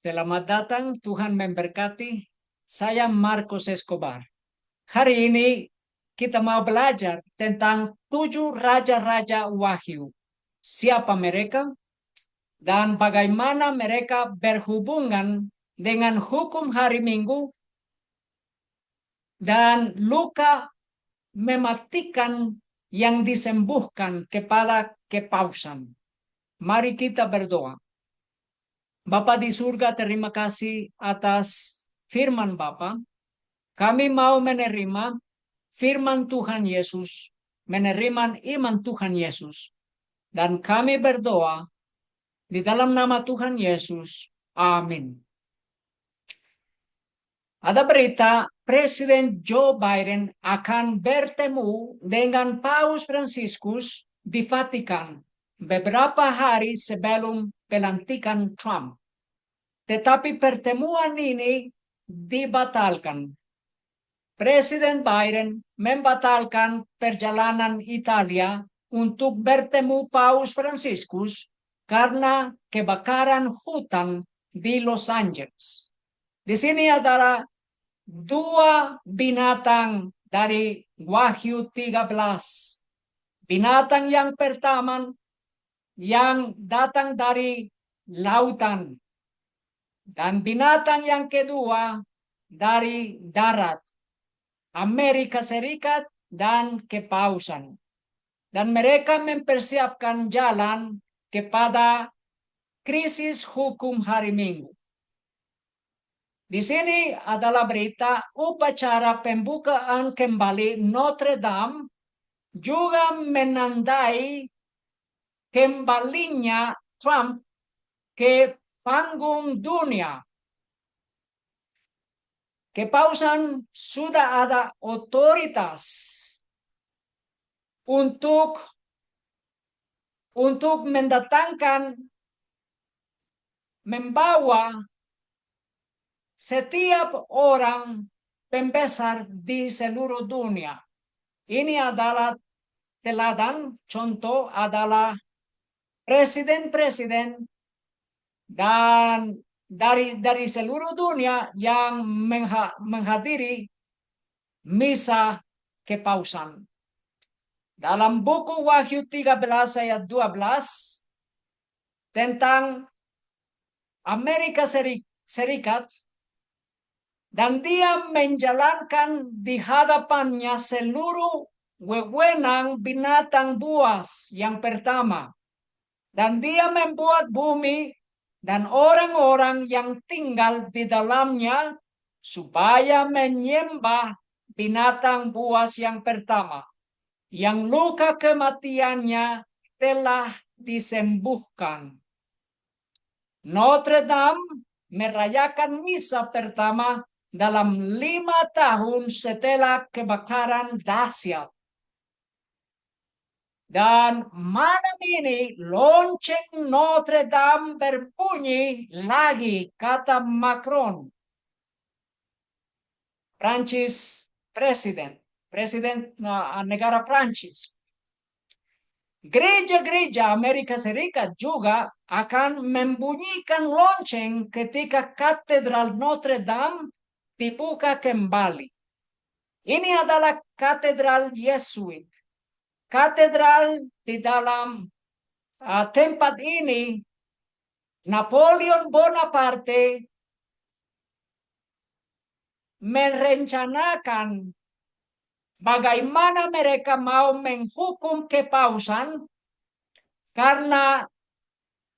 Selamat datang, Tuhan memberkati. Saya Marcos Escobar. Hari ini kita mau belajar tentang 7 raja-raja Wahyu. Siapa mereka dan bagaimana mereka berhubungan dengan hukum hari Minggu dan luka mematikan yang disembuhkan kepada kepausan. Mari kita berdoa. Bapa di surga, terima kasih atas firman Bapa. Kami mau menerima firman Tuhan Yesus, menerima iman Tuhan Yesus. Dan kami berdoa di dalam nama Tuhan Yesus. Amin. Ada berita Presiden Joe Biden akan bertemu dengan Paus Franciscus di Vatikan beberapa hari sebelum pelantikan Trump. Tetapi pertemuan ini dibatalkan. Presiden Biden membatalkan perjalanan Italia untuk bertemu Paus Franciscus karena kebakaran hutan di Los Angeles. Di sini adalah 2 binatang dari Wahyu 13. Binatang yang pertama yang datang dari lautan. Dan binatang yang kedua dari darat. Amerika Serikat dan kepausan. Dan mereka mempersiapkan jalan kepada krisis hukum hari Minggu. Di sini adalah berita upacara pembukaan kembali Notre Dame juga menandai kembalinya Trump ke panggung dunia. Kepausan sudah ada otoritas untuk mendatangkan, membawa setiap orang pembesar di seluruh dunia. Ini adalah teladan, contoh adalah presiden-presiden dan dari seluruh dunia yang menghadiri misa kepausan. Dalam buku Wahyu 13 ayat 12 tentang Amerika Serikat, dan dia menjalankan di hadapannya seluruh wewenang binatang buas yang pertama. Dan dia membuat bumi dan orang-orang yang tinggal di dalamnya supaya menyembah binatang buas yang pertama, yang luka kematiannya telah disembuhkan. Notre Dame merayakan misa pertama dalam 5 tahun setelah kebakaran dahsyat. Dan malam ini lonceng Notre Dame berbunyi lagi, kata Macron, Prancis presiden negara Prancis. Gereja-gereja Amerika Serikat juga akan membunyikan lonceng ketika Katedral Notre Dame dibuka kembali. Ini adalah katedral Yesuit. Katedral di dalam tempat ini Napoleon Bonaparte merencanakan bagaimana mereka mau menghukum kepausan karena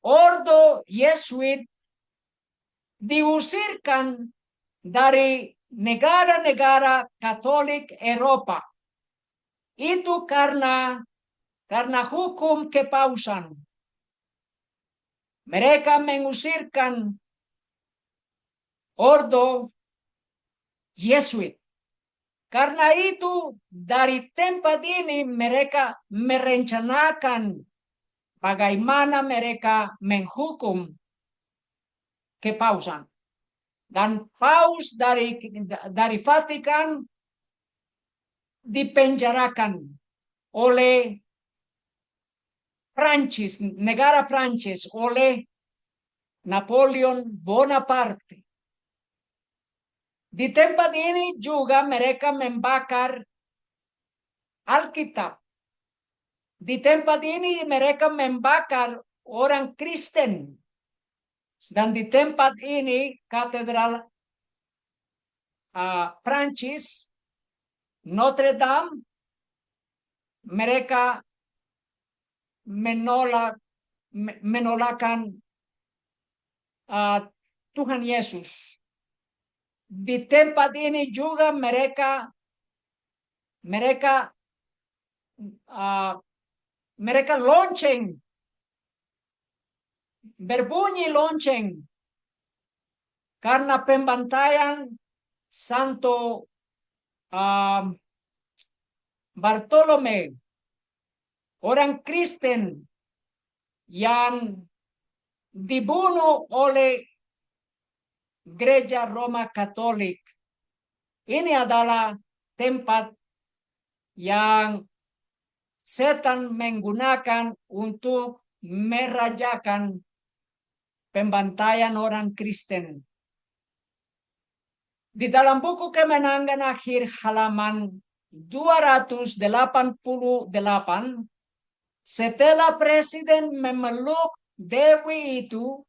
Ordo Yesuit diusirkan dari negara-negara Katolik Eropa. Itu karena hukum kepausan. Mereka mengusirkan Ordo Yesuit. Karena itu dari tempat ini mereka merencanakan bagaimana mereka menghukum kepausan. Dan paus dari Vatikan dipenjarakan oleh Prancis, negara Prancis, oleh Napoleon Bonaparte. Di tempat ini juga mereka membakar Alkitab. Di tempat ini mereka membakar orang Kristen. Dan di tempat ini katedral Prancis, Notre Dame, mereka menolakkan Tuhan Yesus. Di tempat ini juga mereka lonceng, berbunyi lonceng karena pembantaian Santo Bartolome, orang Kristen yang dibunuh oleh Gereja Roma Katolik. Ini adalah tempat yang setan menggunakan untuk merajakan pembantaian orang Kristen. Di dalam buku Kemenangan Akhir halaman 288, setelah presiden memeluk Dewi itu,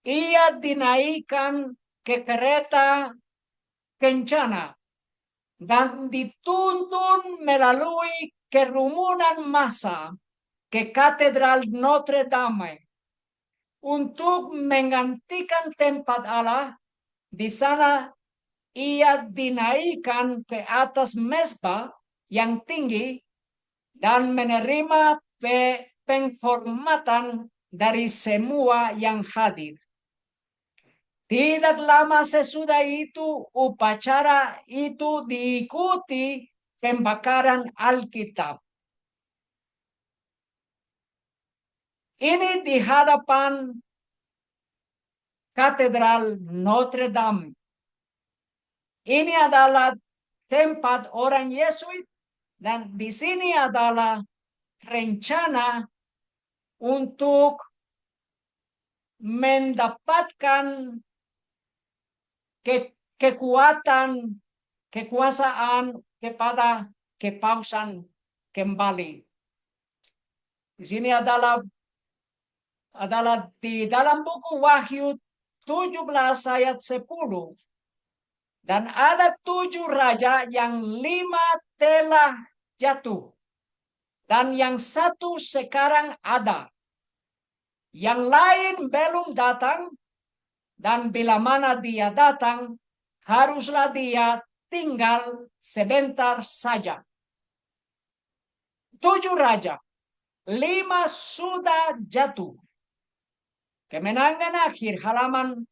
ia dinaikkan ke kereta kencana dan dituntun melalui kerumunan massa ke Katedral Notre Dame untuk menggantikan tempat Allah. Di sana ia dinaikkan ke atas mezbah yang tinggi dan menerima penghormatan dari semua yang hadir. Tidak lama sesudah itu, upacara itu diikuti pembakaran Alkitab. Ini di hadapan Katedral Notre Dame. Ini adalah tempat orang Yesuit dan di sini adalah rencana untuk mendapatkan kekuasaan kepada kepausan kembali. Di sini adalah di dalam buku Wahyu 17 ayat 10. Dan ada 7 raja, yang 5 telah jatuh. Dan yang 1 sekarang ada. Yang lain belum datang. Dan bila mana dia datang, haruslah dia tinggal sebentar saja. 7 raja, 5 sudah jatuh. Kemenangan Akhir halaman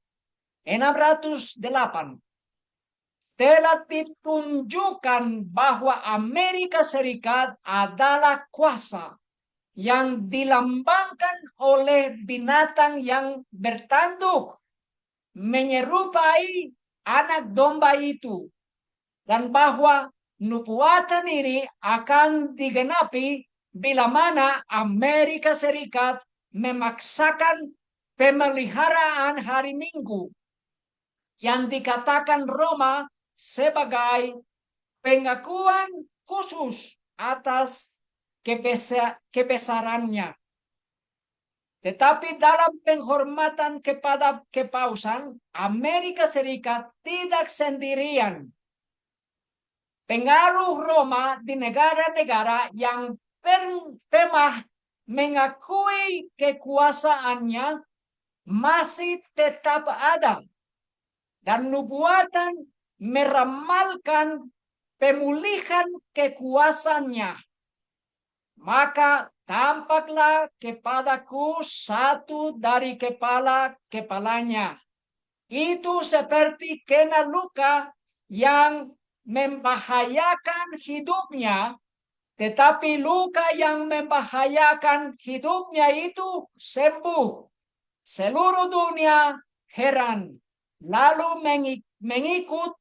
608. Telah ditunjukkan bahwa Amerika Serikat adalah kuasa yang dilambangkan oleh binatang yang bertanduk menyerupai anak domba itu, dan bahwa nubuatan ini akan digenapi bila mana Amerika Serikat memaksakan pemeliharaan hari Minggu yang dikatakan Roma sebagai pengakuan khusus atas kebesarannya. Tetapi dalam penghormatan kepada kepausan, Amerika Serikat tidak sendirian. Pengaruh Roma di negara-negara yang pernah mengakui kekuasaannya masih tetap ada. Dan nubuatan meramalkan pemulihan kekuasaannya. Maka tampaklah kepadaku 1 dari kepalanya. Itu seperti kena luka yang membahayakan hidupnya, tetapi luka yang membahayakan hidupnya itu sembuh. Seluruh dunia heran, lalu mengikut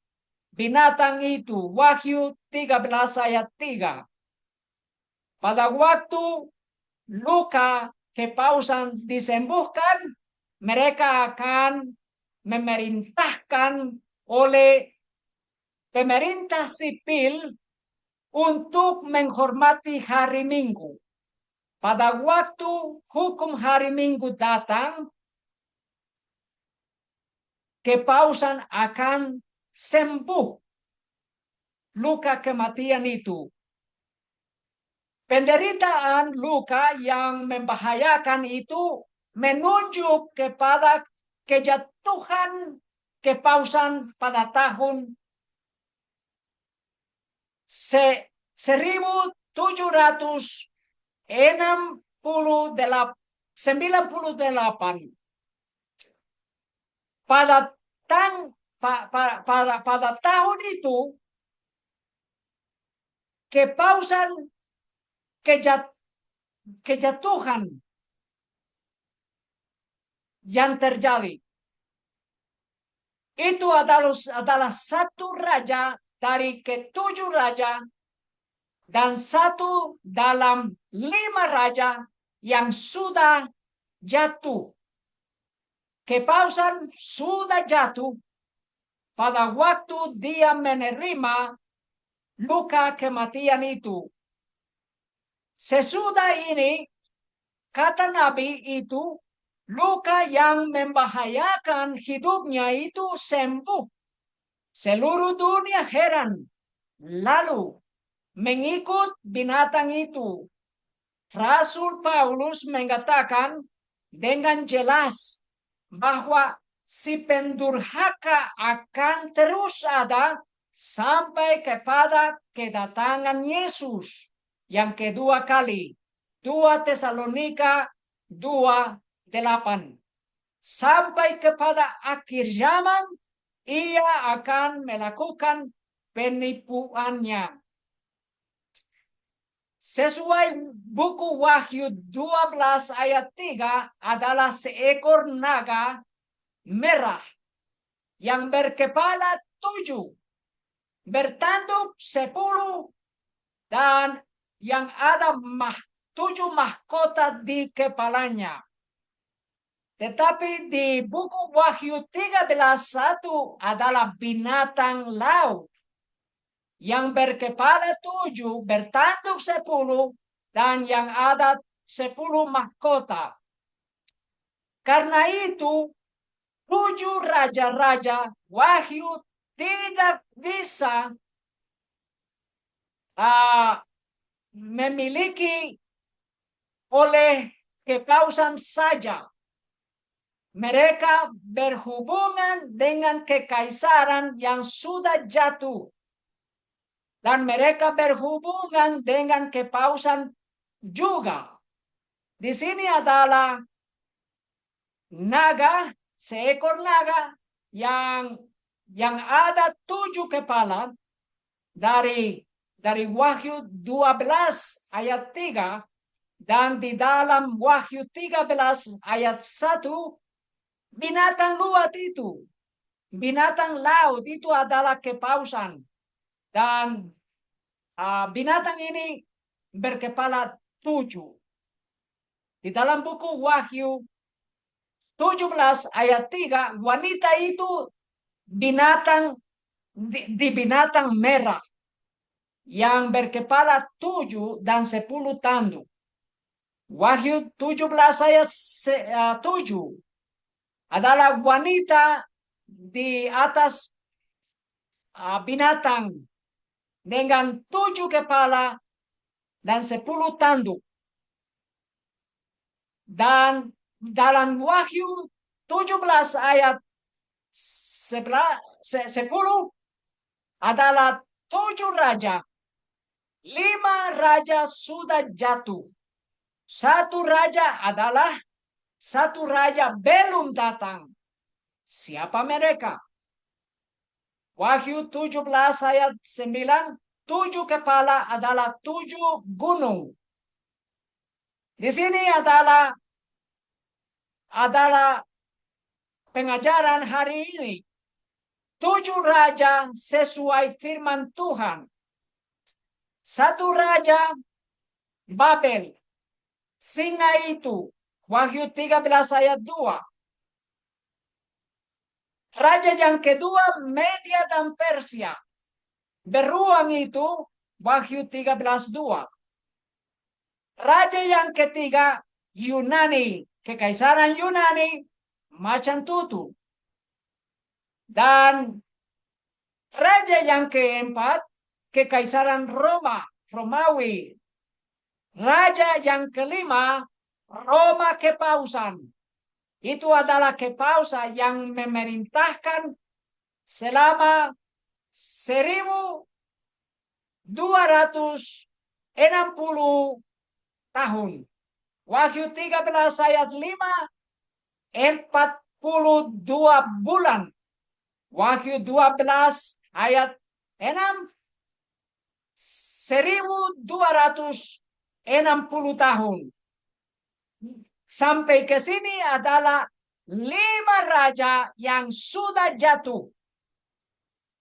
binatang itu. Wahyu 13 ayat 3. Pada waktu luka kepausan disembuhkan, mereka akan memerintahkan oleh pemerintah sipil untuk menghormati hari Minggu. Pada waktu hukum hari Minggu datang, kepausan akan sembuh luka kematian itu. Penderitaan luka yang membahayakan itu menunjuk kepada kejatuhan kepausan pada tahun 1798. Pada tahun itu, kepausan kejatuhan yang terjadi itu adalah satu raja dari ketujuh raja dan satu dalam 5 raja yang sudah jatuh. Kepausan sudah jatuh pada waktu dia menerima luka kematian itu. Sesudah ini, kata Nabi itu, luka yang membahayakan hidupnya itu sembuh. Seluruh dunia heran, lalu mengikut binatang itu. Rasul Paulus mengatakan dengan jelas bahwa si pendurhaka akan terus ada sampai kepada kedatangan Yesus yang kedua kali. 2 Tesalonika 2:8. Sampai kepada akhir zaman, ia akan melakukan penipuannya. Sesuai buku Wahyu 12 ayat 3 adalah seekor naga merah yang berkepala 7, bertanduk 10, dan yang ada 7 mahkota di kepalanya. Tetapi di buku Wahyu 13:1 adalah binatang laut yang berkepala 7, bertanduk 10, dan yang ada 10 mahkota. Karena itu, 7 raja-raja Wahyu tidak bisa memiliki oleh kepausan saja. Mereka berhubungan dengan kekaisaran yang sudah jatuh. Dan mereka berhubungan dengan kepausan juga. Di sini adalah naga, seekor naga yang ada 7 kepala dari Wahyu 12 ayat 3, dan di dalam Wahyu 13 ayat 1, binatang laut itu adalah kepausan. Dan binatang ini berkepala 7. Di dalam buku Wahyu 17 ayat 3, wanita itu binatang merah yang berkepala 7 dan 10 tanduk. Wahyu 17 ayat 7 adalah wanita di atas binatang dengan 7 kepala dan 10 tanduk. Dan dalam Wahyu 17 ayat 10 adalah 7 raja. 5 raja sudah jatuh. Satu raja belum datang. Siapa mereka? Wahyu 17 ayat 9, 7 kepala adalah 7 gunung. Di sini adalah pengajaran hari ini. 7 raja sesuai firman Tuhan. Satu raja Babel, singa itu, Wahyu 13 ayat 2. Raja yang kedua, Media dan Persia. Beruang itu Wahyu 13:2. Raja yang ketiga, Yunani. Kekaisaran Yunani, macan tutu. Dan raja yang keempat, Kekaisaran Roma, Romawi. Raja yang kelima, Roma Kepausan. Itu adalah kepausan yang memerintahkan selama 1260 tahun. Wahyu 13 ayat 5, 42 bulan. Wahyu 12 ayat 6, 1260 tahun. Sampai ke sini adalah 5 raja yang sudah jatuh.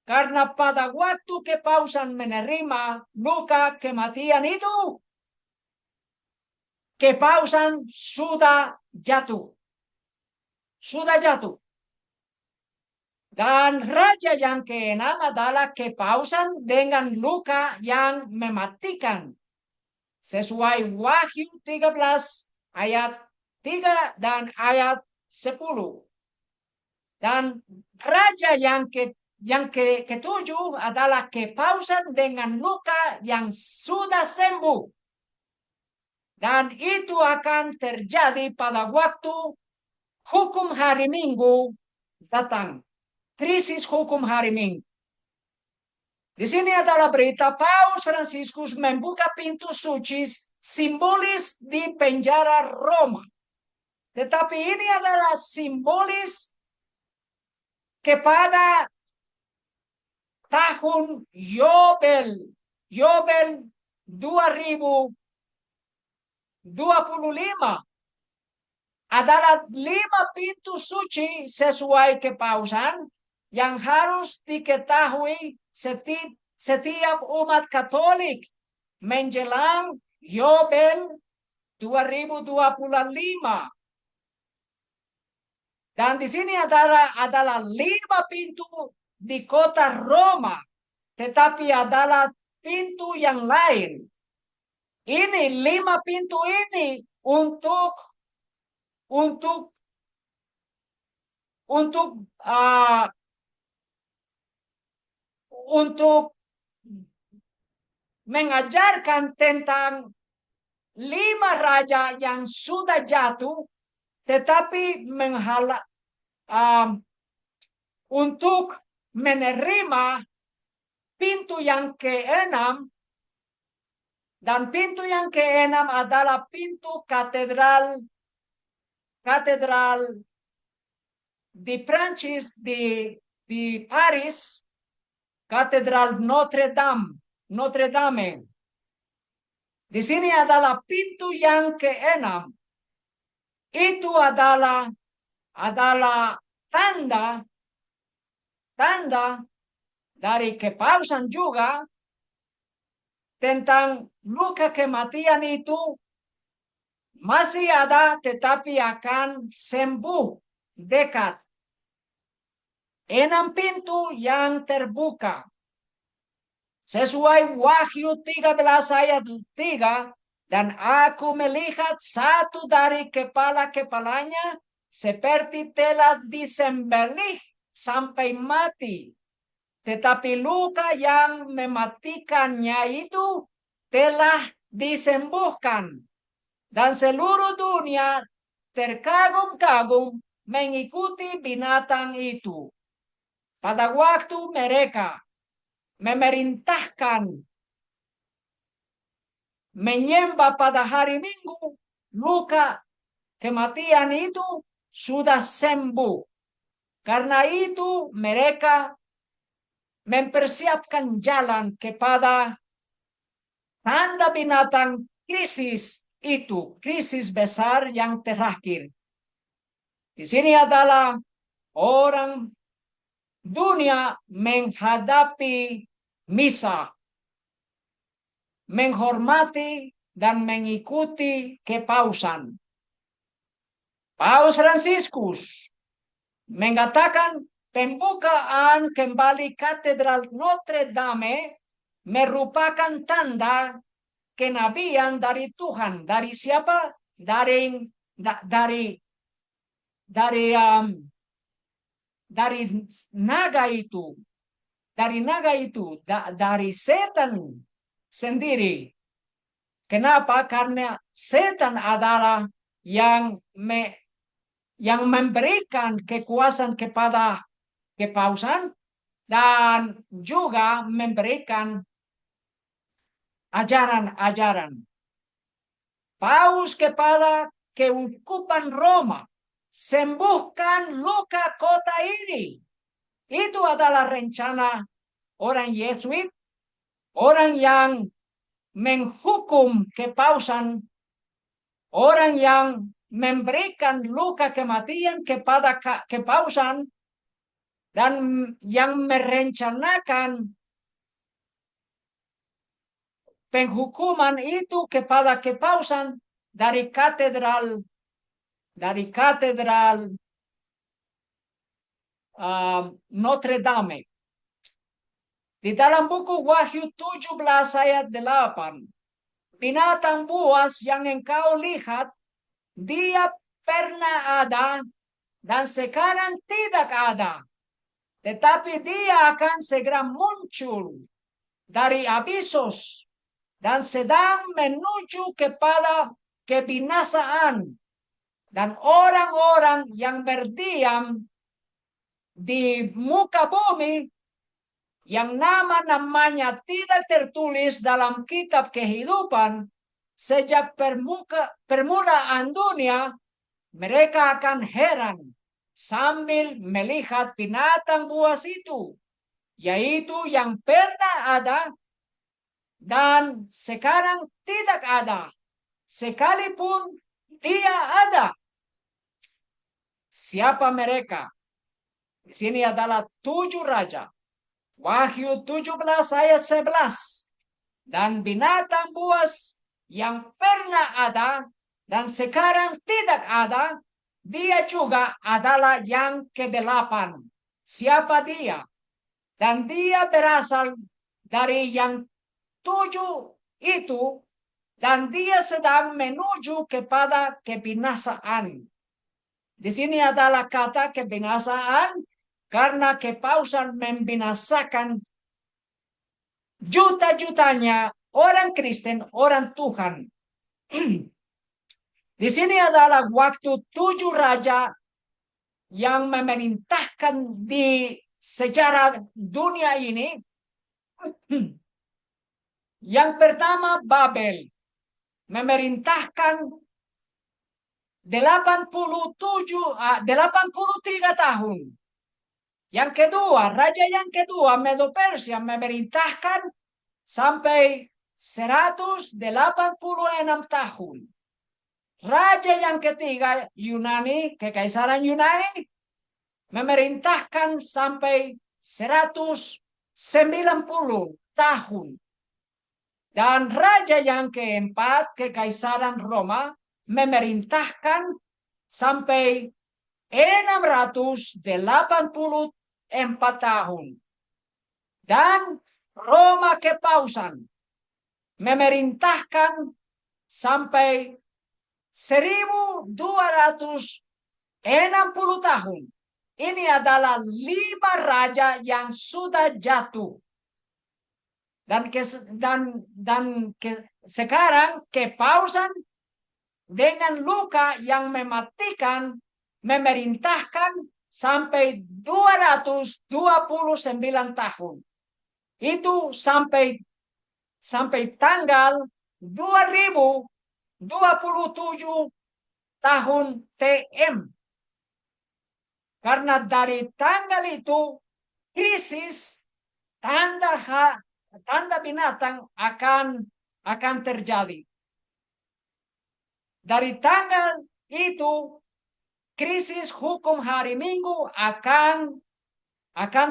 Karena pada waktu kepausan menerima luka kematian itu, kepausan sudah jatuh. Sudah jatuh. Dan raja yang keenam adalah kepausan dengan luka yang mematikan. Sesuai Wahyu 13 ayat 3 dan ayat 10. Dan raja yang ketujuh adalah kepausan dengan luka yang sudah sembuh. Dan itu akan terjadi pada waktu hukum hari Minggu datang. Krisis hukum hari Minggu. Di sini adalah berita Paus Fransiskus membuka pintu suci simbolis di penjara Roma. Tetapi ini adalah simbolis kepada tahun Yobel 2025. Adalah 5 pintu suci sesuai kepausan yang harus diketahui setiap umat Katolik menjelang Yobel 2025. Dan di sini adalah 5 pintu di kota Roma, tetapi adalah pintu yang lain. Ini 5 pintu ini untuk mengajarkan tentang 5 raja yang sudah jatuh, tetapi untuk menerima pintu yang keenam. Dan pintu yang keenam adalah pintu katedral di Prancis, di Paris, Katedral Notre Dame. Di sini adalah pintu yang keenam. Itu adalah tanda dari kepausan juga tentang luka kematian itu masih ada, tetapi akan sembuh dekat. 6 pintu yang terbuka. Sesuai Wahyu 13 ayat 3, dan aku melihat satu dari kepala-kepalanya seperti telah disembelih sampai mati. Tetapi luka yang mematikannya itu telah disembuhkan. Dan seluruh dunia terkagum-kagum mengikuti binatang itu. Pada waktu mereka memerintahkan menyembah pada hari Minggu, luka kematian itu sudah sembuh. Karena itu mereka mempersiapkan jalan kepada tanda binatang krisis itu, krisis besar yang terakhir. Di sini adalah orang dunia menghadapi misa, menghormati dan mengikuti kepausan. Paus Fransiskus mengatakan Pembukaan kembali katedral Notre Dame merupakan tanda kenabian dari Tuhan. Dari siapa? Dari naga itu. Dari naga itu. Dari setan sendiri. Kenapa? Karena setan adalah yang memberikan kekuasaan kepada kepausan dan juga memberikan ajaran-ajaran. Paus kepada keuskupan Roma, sembuhkan luka kota ini. Itu adalah rencana orang Yesuit, orang yang menghukum kepausan, orang yang memberikan luka kematian kepada kepausan, dan yang merencanakan penghukuman itu kepada kepausan dari katedral Notre Dame. Di dalam buku Wahyu 17 ayat 8, binatang buas yang engkau lihat, dia pernah ada dan sekarang tidak ada. Tetapi dia akan segera muncul dari abisos dan sedang menuju kepada kebinasaan. Dan orang-orang yang berdiam di muka bumi yang nama-namanya tidak tertulis dalam kitab kehidupan sejak permulaan dunia, mereka akan heran sambil melihat binatang buas itu, yaitu yang pernah ada dan sekarang tidak ada, sekalipun dia ada. Siapa mereka? Di sini adalah 7 raja. Wahyu 17 ayat 11. Dan binatang buas yang pernah ada dan sekarang tidak ada, dia juga adalah yang ke-8. Siapa dia? Dan dia berasal dari yang 7 itu, dan dia sedang menuju kepada kebinasaan. Di sini adalah kata kebinasaan karena kepausan membinasakan juta-jutanya orang Kristen, orang Tuhan. Di sini adalah waktu 7 raja yang memerintahkan di sejarah dunia ini. Yang pertama Babel, memerintahkan 83 tahun. Yang kedua, raja yang kedua, Medo Persia, memerintahkan sampai 186 tahun. Raja yang ketiga, Yunani, Kekaisaran Yunani, memerintahkan sampai 190 tahun. Dan raja yang keempat, Kekaisaran Roma, memerintahkan sampai 684 tahun. Dan Roma Kepausan memerintahkan sampai 1260 tahun. Ini adalah 5 raja yang sudah jatuh. Sekarang kepausan dengan luka yang mematikan memerintahkan sampai 229 tahun. Itu sampai tanggal 2027 tahun TM. Karena dari tanggal itu krisis tanda binatang akan terjadi. Dari tanggal itu krisis hukum hari Minggu akan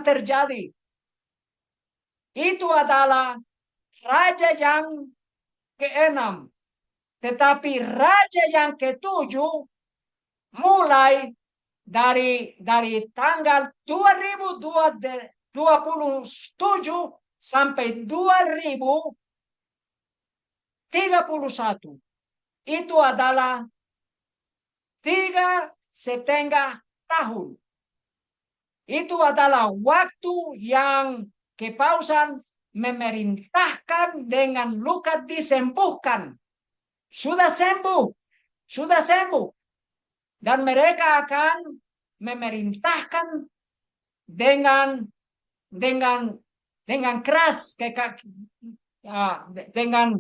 terjadi. Itu adalah raja yang ke-6. Tetapi raja yang ke-7 mulai dari tanggal 2027 sampai 2031. Itu adalah 3,5 tahun. Itu adalah waktu yang kepausan memerintahkan dengan luka disembuhkan. Sudah sembuh. Dan mereka akan memerintahkan dengan keras, dengan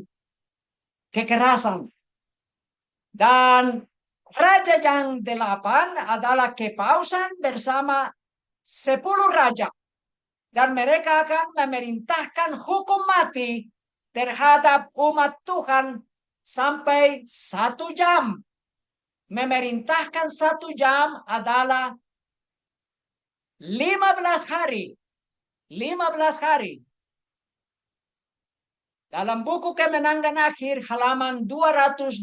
kekerasan. Dan raja yang 8 adalah kepausan bersama 10 raja. Dan mereka akan memerintahkan hukum mati terhadap umat Tuhan sampai 1 jam. Memerintahkan 1 jam adalah 15 hari. 15 hari. Dalam buku Kemenangan Akhir halaman 280,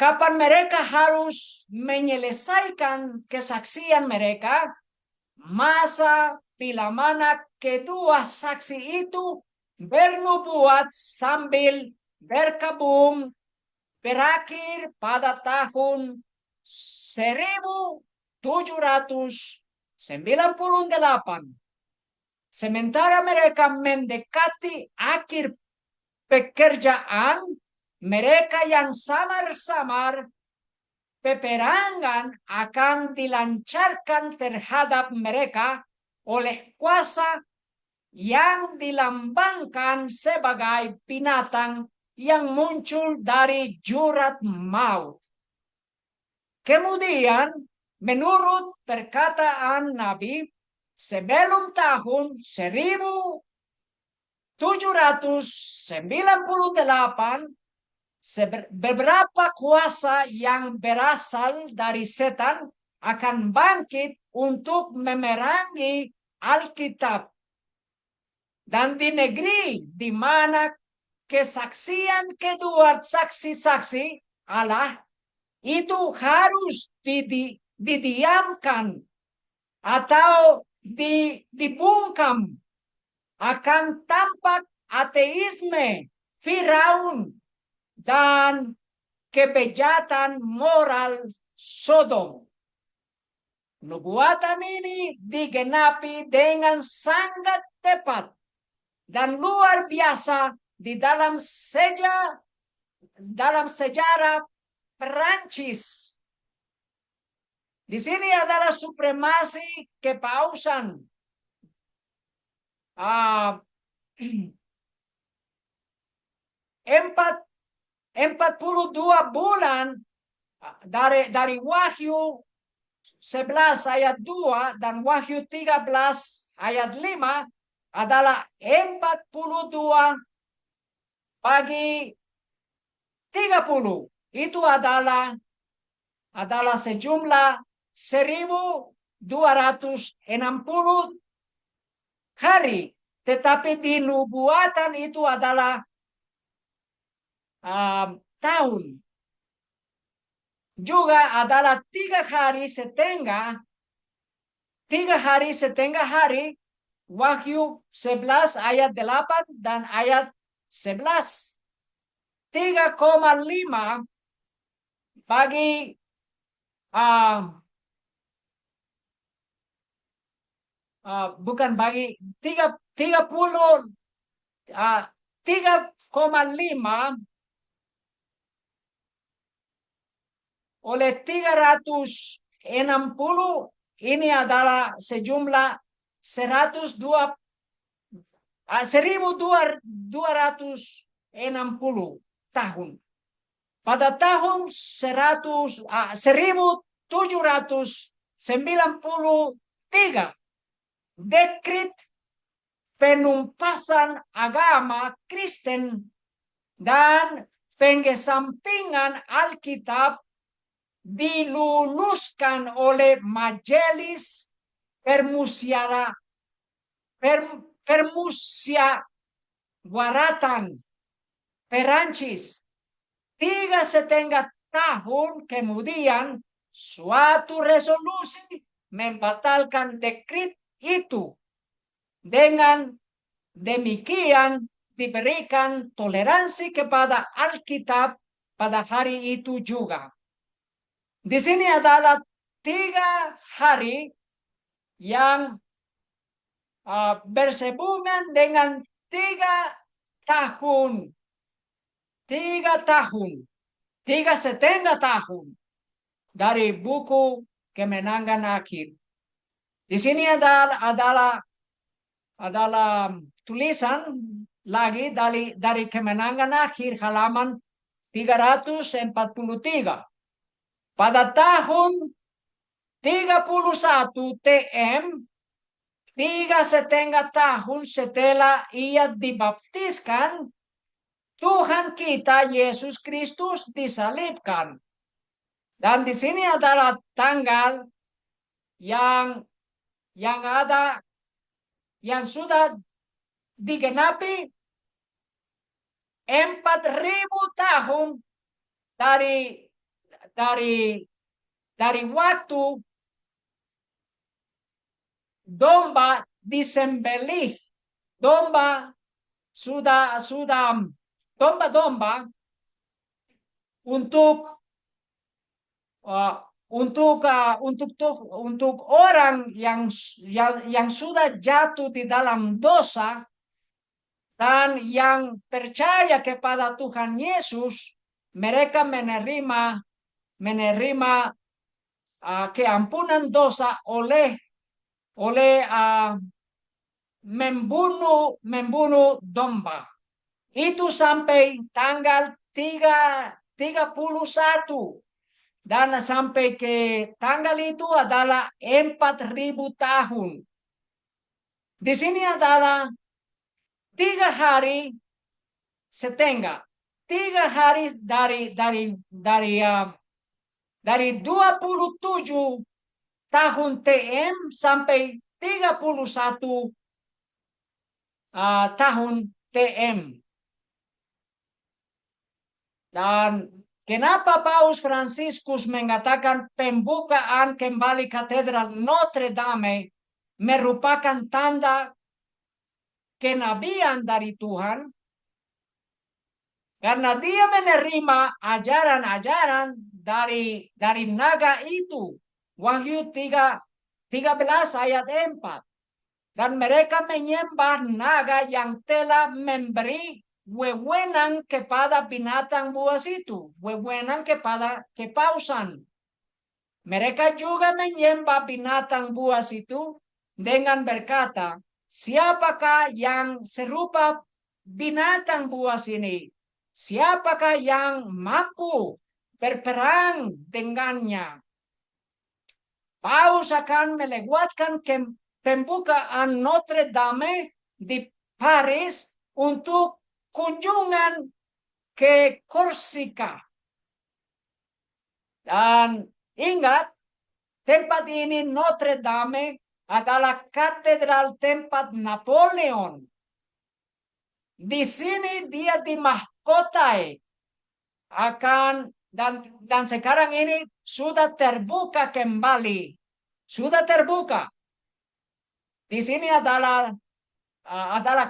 kapan mereka harus menyelesaikan kesaksian mereka, masa bila mana kedua saksi itu bernubuat sambil berkabung berakhir pada tahun 1798. Sementara mereka mendekati akhir pekerjaan, mereka yang samar-samar peperangan akan dilancarkan terhadap mereka oleh kuasa yang dilambangkan sebagai binatang yang muncul dari jurat maut. Kemudian, menurut perkataan Nabi, sebelum tahun 1798, beberapa kuasa yang berasal dari setan akan bangkit untuk memerangi Alkitab. Dan di negeri di mana kesaksian kedua saksi-saksi Allah itu harus didiamkan atau dibungkam, akan tampak ateisme Firaun dan kebejatan moral Sodom. Nubuatan ini digenapi dengan sangat tepat dan luar biasa di dalam sejarah Perancis. Di sini adalah supremasi kepausan. 42 bulan dari Wahyu 11 ayat 2 dan Wahyu 13 ayat 5 adalah 42 bagi 30. Itu adalah sejumlah 1260 hari. Tetapi di nubuatan itu adalah tahun. Juga adalah 3 hari setengah hari. Wahyu 11 ayat 8 dan ayat 11. 3,5 bagi 3,5 oleh 360, ini adalah sejumlah 1260 tahun. Pada tahun 1793, dekret penumpasan agama Kristen dan pengesampingan Alkitab diluluskan oleh Majelis Permusyawaratan Perancis. 3,5 tahun kemudian suatu resolusi membatalkan dekret itu. Dengan demikian diberikan toleransi kepada Alkitab pada hari itu juga. Di sini adalah 3 hari yang bersehubungan dengan 3 tahun. 3 tahun. 3,5 tahun dari buku Kemenangan Akhir. Di sini adalah tulisan lagi dari Kemenangan Akhir halaman 343. Pada tahun 31 TM, 3,5 tahun setelah ia dibaptiskan, Tuhan kita Yesus Kristus disalibkan. Dan di sini adalah tanggal yang ada, yang sudah digenapi 4.000 tahun dari waktu domba disembelih. Domba sudah domba untuk orang yang sudah jatuh di dalam dosa dan yang percaya kepada Tuhan Yesus, mereka menerima keampunan dosa oleh membunuh domba. Itu sampai tanggal 31. Dan sampai ke tanggal itu adalah 4.000 tahun. Di sini adalah 3,5 hari. 3 hari dari 27 tahun TM sampai 31 tahun TM. Dan kenapa Paus Fransiskus mengatakan pembukaan kembali Katedral Notre Dame merupakan tanda kenabian dari Tuhan? Karena dia menerima ajaran-ajaran dari naga itu. Wahyu 13 ayat 4. Dan mereka menyembah naga yang telah memberi wewenang kepada binatang buas itu. Wewenang kepada kepausan. Mereka juga menyembah binatang buas itu dengan berkata, siapakah yang serupa binatang buas ini? Siapakah yang mampu berperang dengannya? Paus akan melewatkan pembukaan Notre Dame di Paris untuk kunjungan ke Korsika. Dan ingat, tempat ini Notre Dame adalah katedral tempat Napoleon. Di sini dia dimahkotai dan sekarang ini sudah terbuka kembali. Sudah terbuka. Di sini adalah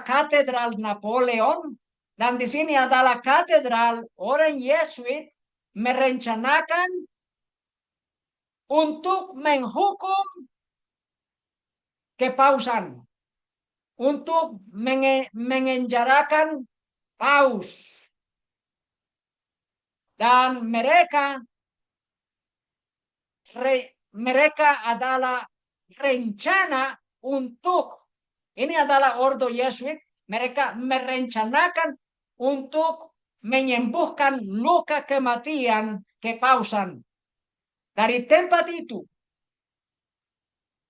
katedral Napoleon dan di sini adalah katedral orang Yesuit merencanakan untuk menghukum kepausan, untuk mengenjarakan paus. Dan mereka adalah rencana untuk, ini adalah ordo Yesuit, mereka merencanakan untuk menyembuhkan luka kematian kepausan dari tempat itu.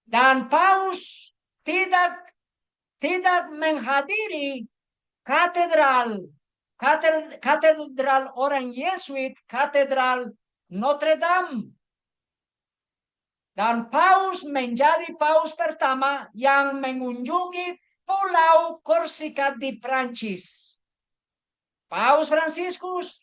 Dan paus tidak menghadiri katedral orang Yesuit, katedral Notre Dame. Dan paus menjadi paus pertama yang mengunjungi Pulau Korsika di Prancis. Paus Fransiskus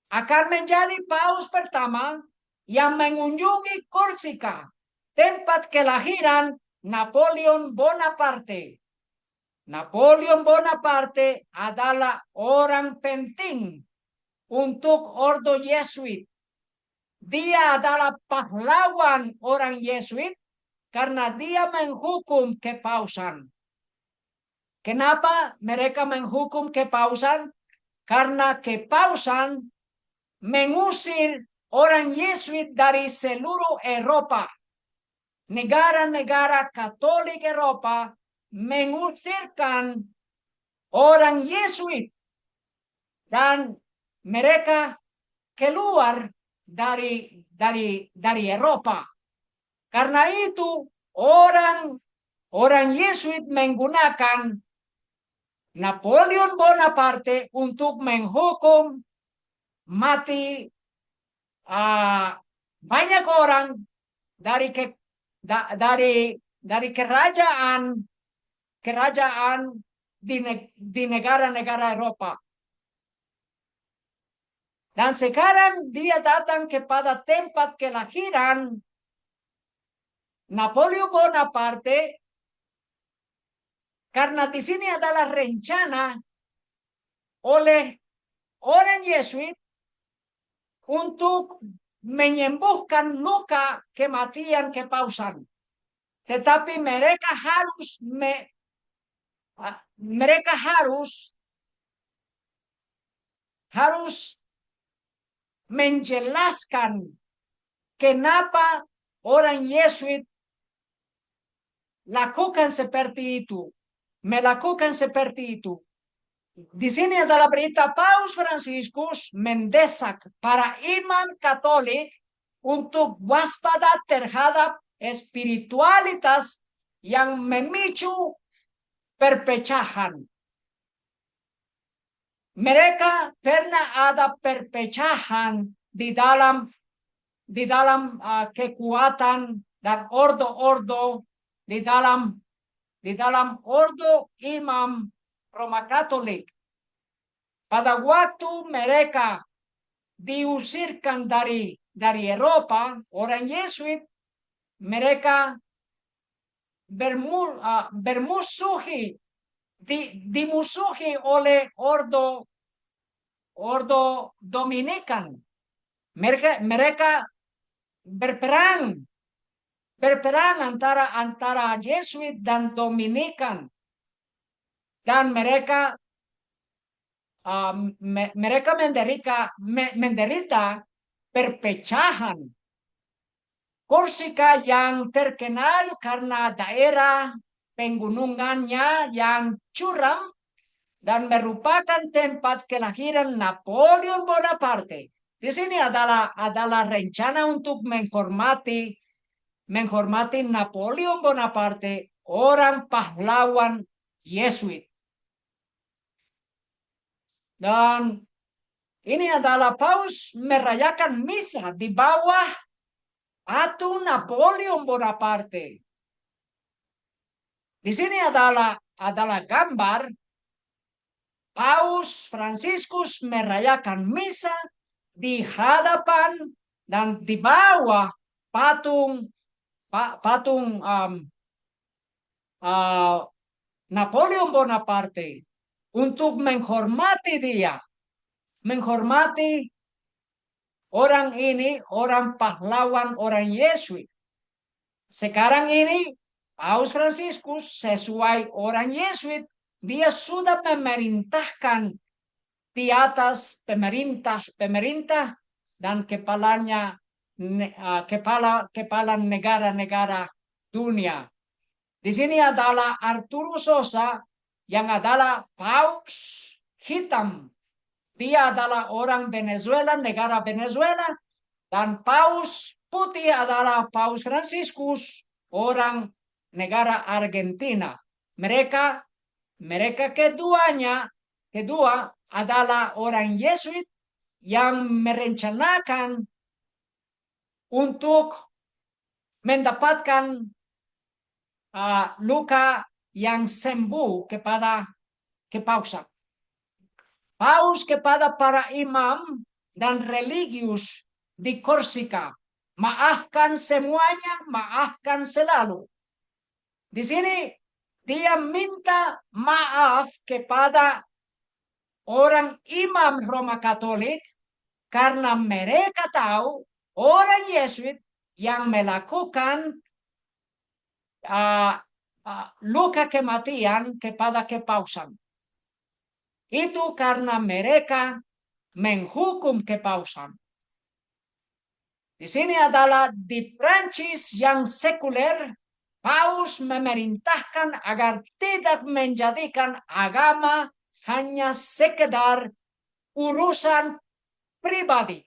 akan menjadi paus pertama yang mengunjungi Korsika, tempat kelahiran Napoleon Bonaparte. Napoleon Bonaparte adalah orang penting untuk Ordo Yesuit. Dia adalah pahlawan orang Yesuit karena dia menghukum kepausan. Kenapa mereka menghukum kepausan? Karena kepausan mengusir orang Yesuit dari seluruh Eropa. Negara-negara Katolik Eropa mengusirkan orang Yesuit dan mereka keluar dari Eropa. Karena itu orang Yesuit menggunakan Napoleon Bonaparte untuk menghukum mati banyak orang dari kerajaan di negara-negara Eropa. Dan sekarang dia datang kepada tempat kelahiran Napoleon Bonaparte karena di sini adalah rencana oleh orang Yesuit untuk menyembuhkan luka kematian kepausan. Tetapi mereka harus menjelaskan kenapa orang Yesuit melakukan seperti itu. Di sini adalah berita Paus Fransiskus mendesak para imam Katolik untuk waspada terhadap spiritualitas yang memicu perpecahan. Mereka pernah ada perpecahan di dalam kekuatan dan ordo-ordo di dalam ordo imam Roma Katolik. Pada waktu mereka diusirkan dari Eropa, orang Yesuit, mereka dimusuhi oleh ordo Dominikan. Mereka berperang antara Yesuit dan Dominikan. Dan mereka menderita perpecahan. Korsika yang terkenal karena daerah penggunungannya yang curam dan merupakan tempat kelahiran Napoleon Bonaparte. Di sini adalah rencana untuk menghormati Napoleon Bonaparte, orang pahlawan Yesuit. Dan ini adalah Paus merayakan misa di bawah patung Napoleon Bonaparte. Di sini adalah gambar Paus Fransiskus merayakan misa di hadapan dan di bawah patung Napoleon Bonaparte untuk menghormati dia, menghormati orang ini, orang pahlawan, orang Yesuit. Sekarang ini Paus Fransiskus sesuai orang Yesuit, dia sudah memerintahkan di atas pemerintah dan kepala negara-negara dunia. Di sini adalah Arturo Sosa yang adalah Paus hitam. Dia adalah orang Venezuela, negara Venezuela, dan Paus putih adalah Paus Fransiskus, orang negara Argentina. Mereka kedua adalah orang Yesuit yang merencanakan untuk mendapatkan luka yang sembuh kepada kepausan. Paus kepada para imam dan religius di Korsika Maafkan semuanya, maafkan selalu. Di sini dia minta maaf kepada orang imam Roma Katolik karena mereka tahu orang Yesuit yang melakukan luka kematian kepada kepausan. Itu karena mereka menghukum kepausan. Di sini adalah di Prancis yang sekuler, Paus memerintahkan agar tidak menjadikan agama hanya sekedar urusan pribadi.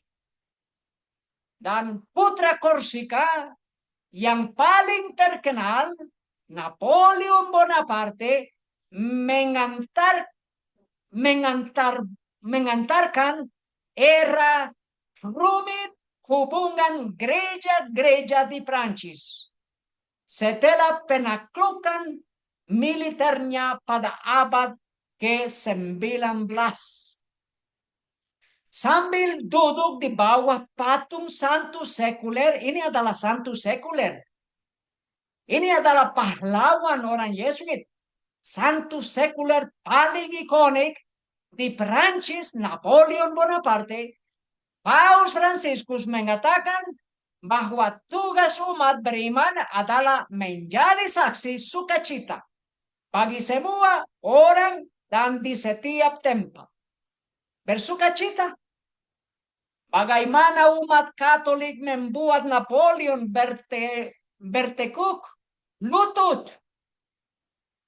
Dan putra Korsika yang paling terkenal, Napoleon Bonaparte, mengantarkan era rumit hubungan gereja-gereja di Prancis setelah penaklukan militernya pada abad ke-19. Sambil duduk di bawah patung santo sekuler, ini adalah santo sekuler. Ini adalah pahlawan orang Yesuit. Santo sekuler paling ikonik di Prancis, Napoleon Bonaparte. Paus Franciscus mengatakan bahwa tugas umat beriman adalah menjadi saksi sukacita bagi semua orang dan di setiap tempat. Bersukacita. Bagaimana umat Katolik membuat Napoleon bertekuk lutut.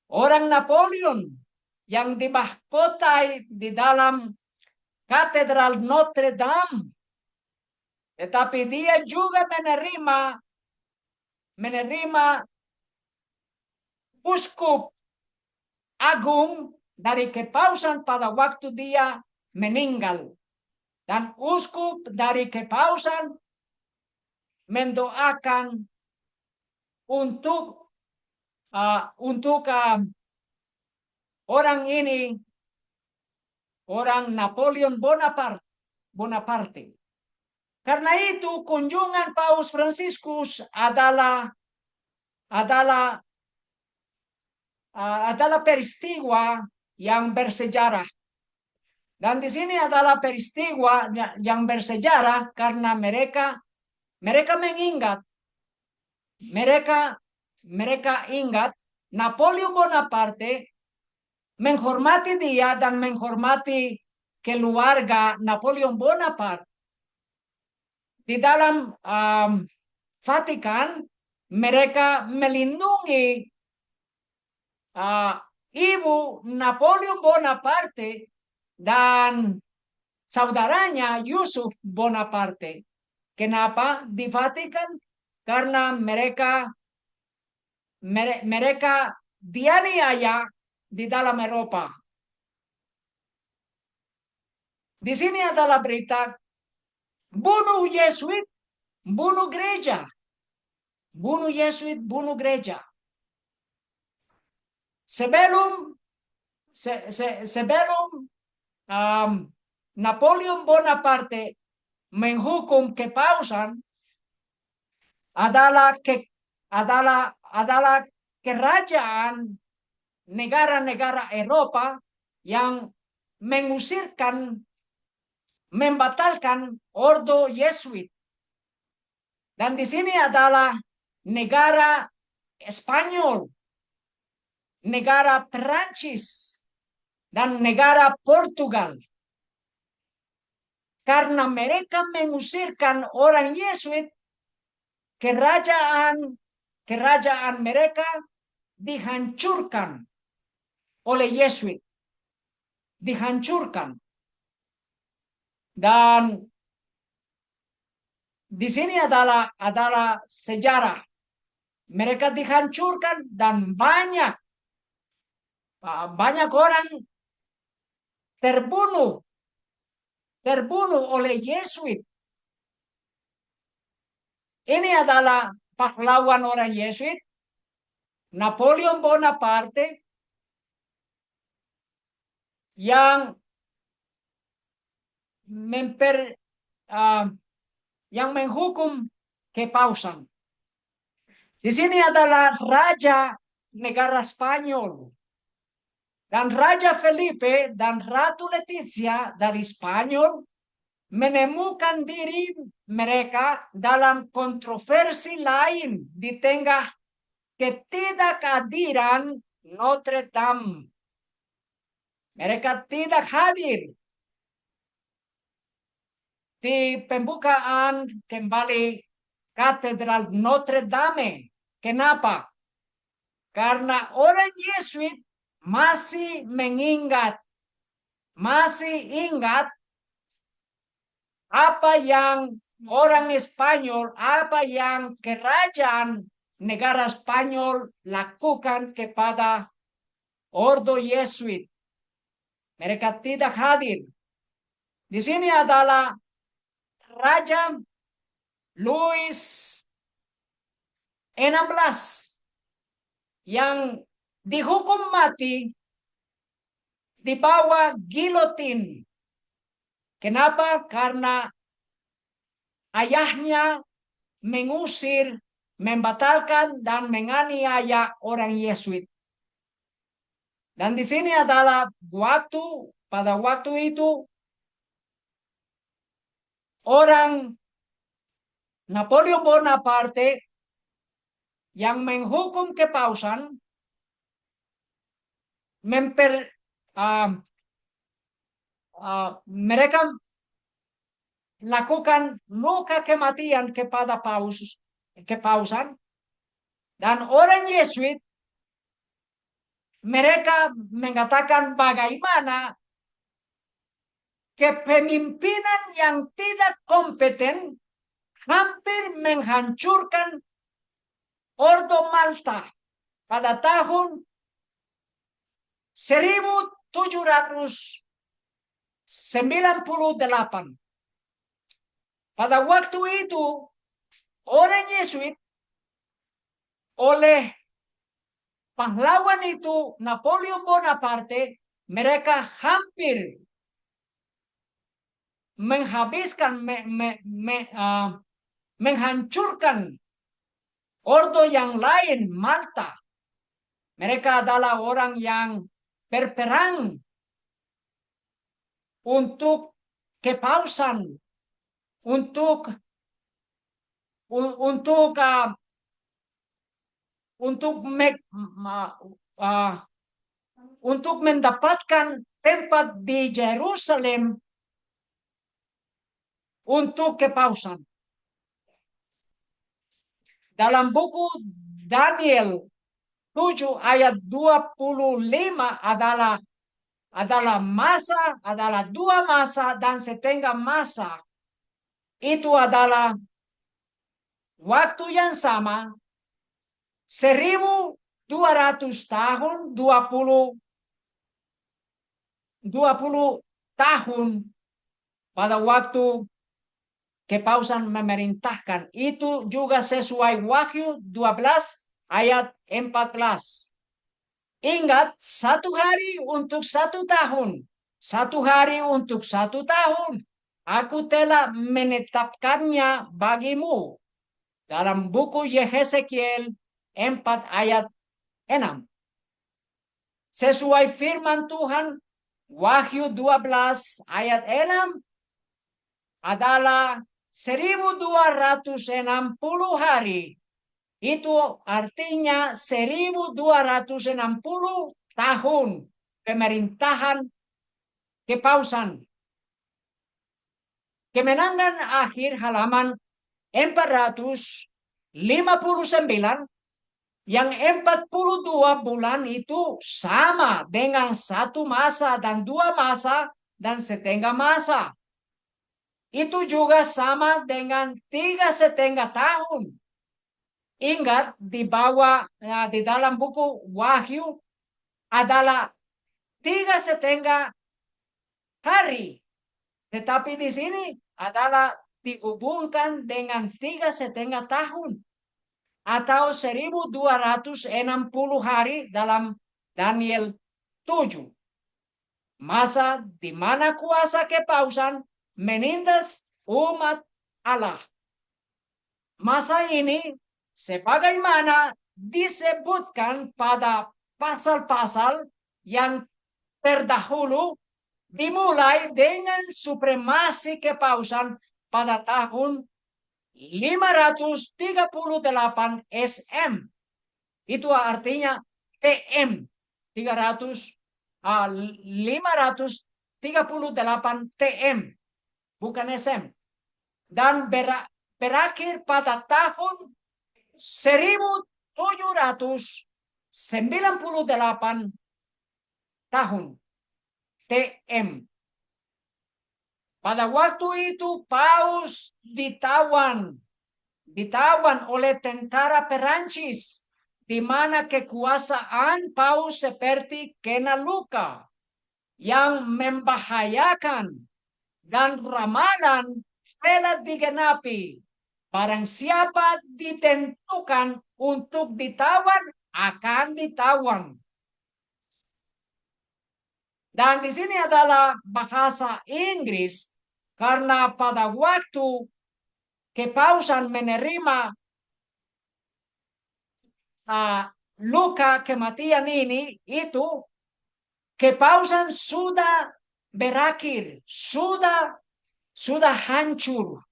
Orang Napoleon yang dimahkotai di dalam Katedral Notre Dame. Tetapi dia juga menerima uskup agung dari kepausan pada waktu dia meninggal. Dan uskup dari kepausan mendoakan untuk orang ini, orang Napoleon Bonaparte. Karena itu kunjungan Paus Franciscus adalah peristiwa yang bersejarah. Dan di sini adalah peristiwa yang bersejarah karena mereka mengingat, mereka ingat Napoleon Bonaparte, menghormati dia dan menghormati keluarga Napoleon Bonaparte. Di dalam Vatikan, mereka melindungi ibu Napoleon Bonaparte dan saudaranya Yusuf Bonaparte. Kenapa di Vatikan? Karena mereka dianiaya di dalam Eropa. Di sini adalah berita bunuh Yesuit, bunuh gereja. Bunuh Yesuit, bunuh gereja. Sebelum Napoleon Bonaparte menghukum kepausan adalah kerajaan negara-negara Eropa yang membatalkan ordo Yesuit. Dan di sini adalah negara Spanyol, negara Perancis, dan negara Portugal. Karena mereka mengusirkan orang Yesuit, kerajaan mereka dihancurkan oleh Yesuit. Dihancurkan. Dan di sini adalah sejarah. Mereka dihancurkan dan banyak orang terbunuh oleh Yesuit. Ini adalah pahlawan orang Yesuit, Napoleon Bonaparte, yang yang menghukum kepausan. Di sini adalah Raja negara Spanyol. Dan Raja Felipe dan Ratu Letizia dari Spanyol menemukan diri mereka dalam kontroversi lain di tengah ketidakhadiran Notre Dame. Mereka tidak hadir di pembukaan kembali Katedral Notre Dame. Kenapa? Karena orang Yesuit masih ingat apa yang orang Spanyol, apa yang kerajaan negara Spanyol lakukan kepada Ordo Yesuit. Mereka tidak hadir. Di sini adalah Raja Louis XVI yang dihukum mati di bawah gilotin. Kenapa? Karena ayahnya mengusir, membatalkan, dan menganiaya orang Yesuit. Dan di sini adalah pada waktu itu, orang Napoleon Bonaparte yang menghukum kepausan mereka lakukan luka kematian kepada kepausan, dan orang Yesuit mereka mengatakan bagaimana kepemimpinan yang tidak kompeten hampir menghancurkan Ordo Malta pada tahun 1798. Pada waktu itu, orang Yesuit oleh pahlawan itu, Napoleon Bonaparte, mereka hampir menghancurkan ordo yang lain, Malta. Mereka adalah orang yang berperang untuk kepausan, untuk mendapatkan tempat di Yerusalem untuk kepausan. Dalam buku Daniel 7 ayat 25 adalah dua masa dan setengah masa. Itu adalah waktu yang sama, 1200 tahun, 20 tahun pada waktu kepausan memerintahkan. Itu juga sesuai Wahyu 12 ayat 14. Ingat, 1 hari untuk 1 tahun. 1 hari untuk 1 tahun. Aku telah menetapkannya bagimu. Dalam buku Yehezekiel 4 ayat 6. Sesuai firman Tuhan, Wahyu 12 ayat 6 adalah 1260 hari. Itu artinya 1260 tahun pemerintahan kepausan. Kemenangan akhir halaman 459, yang 42 bulan itu sama dengan 1 masa dan 2 masa dan setengah masa. Itu juga sama dengan 3,5 tahun. Ingat, di dalam buku Wahyu adalah 3,5 hari. Tetapi di sini adalah dihubungkan dengan 3,5 tahun. Atau 1260 hari dalam Daniel 7. Masa di mana kuasa kepausan menindas umat Allah. masa ini sebagaimana disebutkan pada pasal-pasal yang terdahulu, dimulai dengan supremasi kepausan pada tahun 538 SM. Itu artinya TM 538 TM, bukan SM. Dan berakhir pada tahun 1798 tahun TM. Pada waktu itu Paus ditawan oleh tentara Perancis, di mana kekuasaan Paus seperti kena luka yang membahayakan, dan ramalan telah digenapi. Barang siapa ditentukan untuk ditawan akan ditawan. Dan di sini adalah bahasa Inggris, karena pada waktu kepausan menerima luka kematian ini, itu kepausan sudah berakhir, sudah hancur.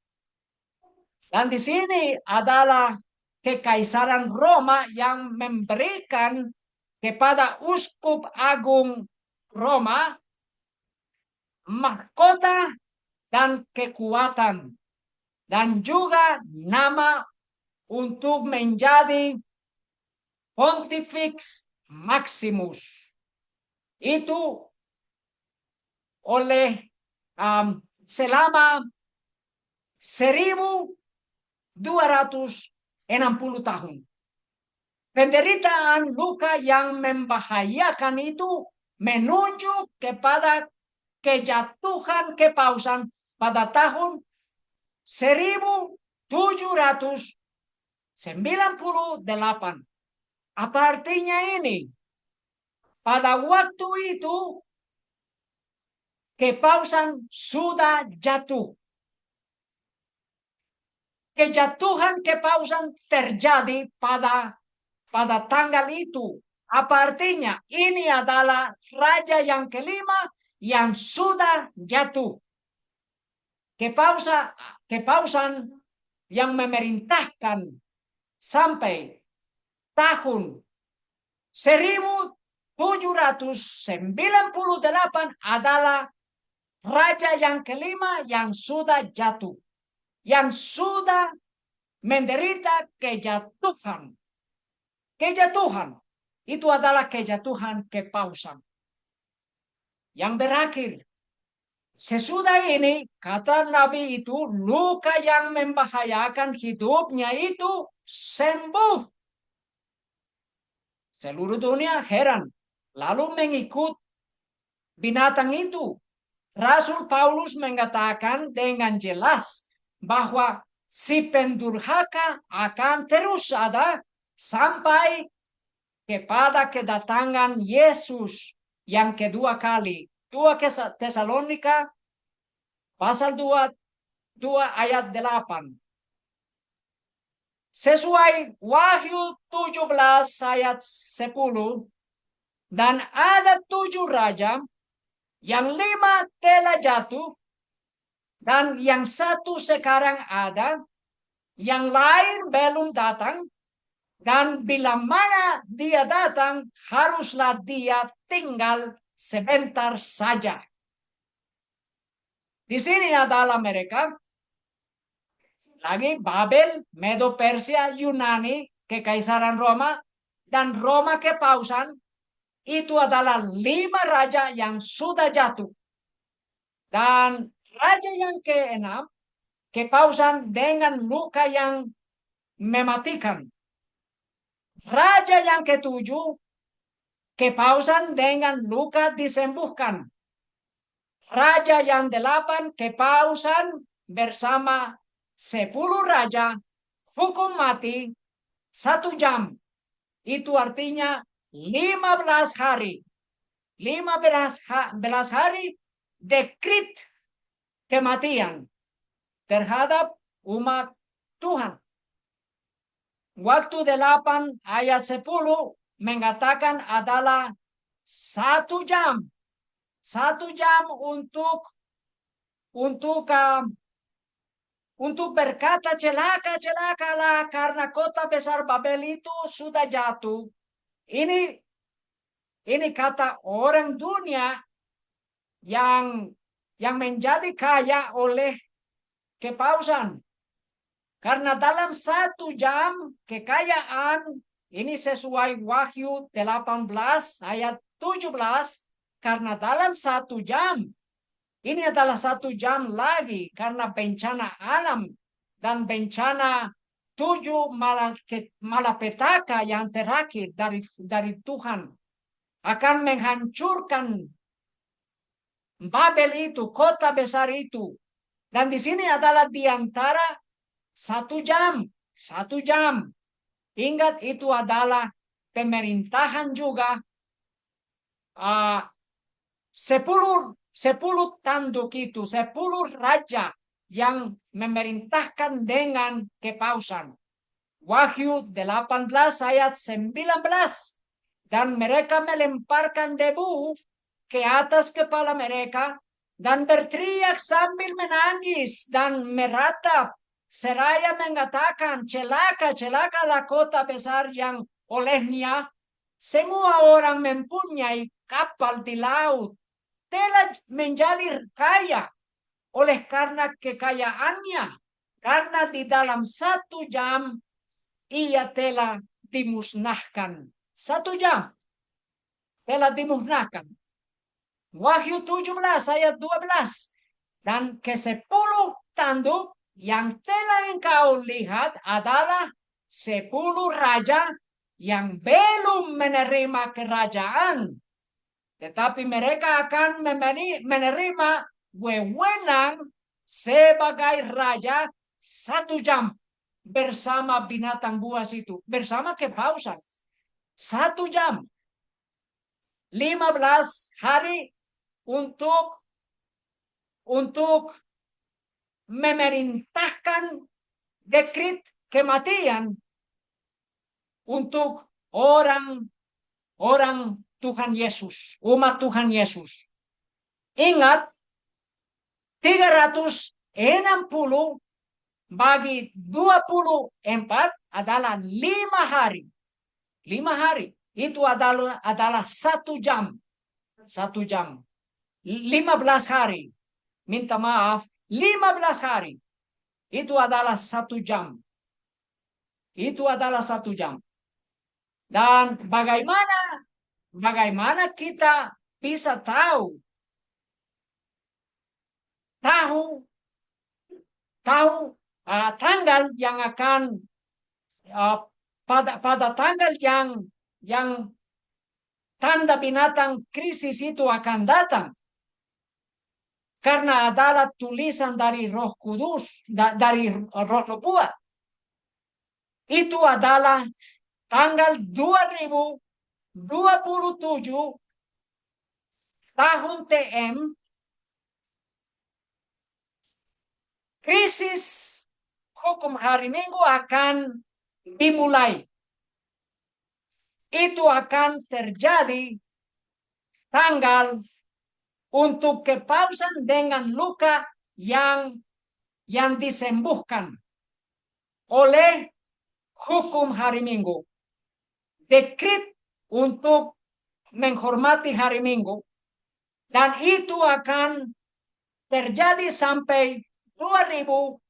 Dan di sini adalah Kekaisaran Roma yang memberikan kepada Uskup Agung Roma mahkota dan kekuatan, dan juga nama untuk menjadi Pontifex Maximus. Itu oleh selama 1260 tahun. Penderitaan luka yang membahayakan itu menunjuk kepada kejatuhan kepausan pada tahun 1798. Apa artinya ini? Pada waktu itu kepausan sudah jatuh. Kejatuhan kepausan terjadi pada tanggal itu. Apa artinya? Ini adalah raja yang kelima yang sudah jatuh. Kepausan yang memerintahkan sampai tahun 1798 adalah raja yang kelima yang sudah jatuh, yang sudah menderita kejatuhan. Kejatuhan itu adalah kejatuhan kepausan yang berakhir. Sesudah ini, kata Nabi itu, luka yang membahayakan hidupnya itu sembuh. Seluruh dunia heran, lalu mengikut binatang itu. Rasul Paulus mengatakan dengan jelas bahwa si pendurhaka akan terus ada sampai kepada kedatangan Yesus yang kedua kali. 2 Tesalonika pasal 2 ayat 8. Sesuai Wahyu 17 ayat 10, dan ada 7 raja, yang 5 telah jatuh, dan yang 1 sekarang ada, yang lain belum datang, dan bila mana dia datang, haruslah dia tinggal sebentar saja. Di sini adalah mereka, lagi Babel, Medo Persia, Yunani, Kekaisaran Roma, dan Roma kepausan. Itu adalah 5 raja yang sudah jatuh. Dan raja yang ke-6, kepausan dengan luka yang mematikan. Raja yang ke-7, kepausan dengan luka disembuhkan. Raja yang 8, kepausan bersama 10 raja, hukum mati 1 jam. Itu artinya 15 hari. 15 hari dekrit kematian terhadap umat Tuhan. Waktu 8 ayat 10 mengatakan adalah 1 jam. 1 jam untuk berkata celakalah karena kota besar Babel itu sudah jatuh. Ini kata orang dunia yang menjadi kaya oleh kepausan. Karena dalam 1 jam kekayaan, ini sesuai Wahyu 18 ayat 17, karena dalam 1 jam, ini adalah 1 jam lagi karena bencana alam dan bencana 7 malapetaka yang terakhir dari Tuhan akan menghancurkan Babel itu, kota besar itu. Dan di sini adalah di antara 1 jam. 1 jam. Ingat, itu adalah pemerintahan juga. 10 tanduk itu, 10 raja yang memerintahkan dengan kepausan. Wahyu 18 ayat 19. Dan mereka melemparkan debu ke atas kepala mereka dan berteriak sambil menangis dan meratap seraya mengatakan, celakalah kota besar yang olehnya semua orang mempunyai kapal di laut telah menjadi kaya oleh karena kekayaannya, karena di dalam 1 jam ia telah dimusnahkan. 1 jam telah dimusnahkan. Wahyu 17 ayat 12. Dan ke-10 tanduk yang telah engkau lihat adalah 10 raja yang belum menerima kerajaan. Tetapi mereka akan menerima wewenang sebagai raja 1 jam bersama binatang buas itu, bersama kepausan. 1 jam. 15 hari untuk memerintahkan dekret kematian untuk orang Tuhan Yesus, umat Tuhan Yesus. Ingat, 360 bagi 24 adalah 5 hari. 5 hari. Itu adalah 1 jam. 1 jam. 15 hari. Minta maaf, 15 hari. Itu adalah 1 jam. Itu adalah 1 jam. Dan bagaimana kita bisa tahu tanggal yang akan pada tanggal yang tanda binatang krisis itu akan datang, karena adalah tulisan dari Roh Kudus, dari Roh Nubuat. Itu adalah tanggal 2027 tahun TM. Krisis hukum hari Minggu akan dimulai. Itu akan terjadi tanggal untuk kepausan dengan luka yang disembuhkan oleh hukum hari Minggu. Dekret untuk menghormati hari Minggu. Dan itu akan terjadi sampai 2031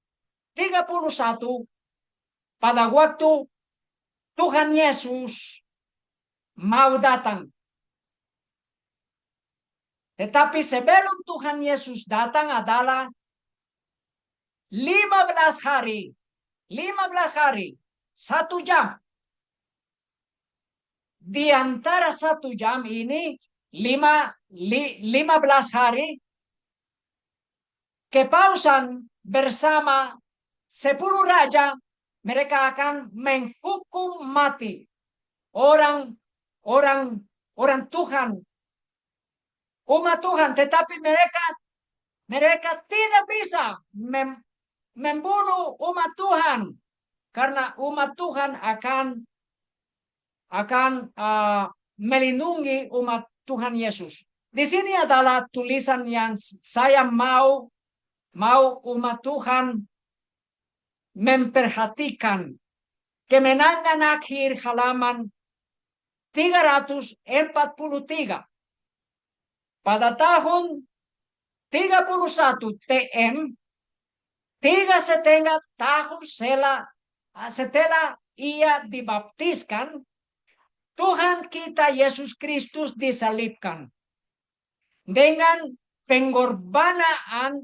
pada waktu Tuhan Yesus mau datang. Tetapi sebelum Tuhan Yesus datang adalah 15 hari. 15 hari. 1 jam. Di antara 1 jam ini 15 hari kepausan bersama 10 raja, mereka akan menghukum mati orang Tuhan, umat Tuhan, tetapi mereka tidak bisa membunuh umat Tuhan. karena umat Tuhan akan melindungi umat Tuhan Yesus. Di sini adalah tulisan yang saya mau umat Tuhan memperhatikan. Kemenangan akhir halaman 343. Pada tahun 31 TM, 3,5 tahun setelah ia dibaptiskan, Tuhan kita Yesus Kristus disalibkan dengan pengorbanan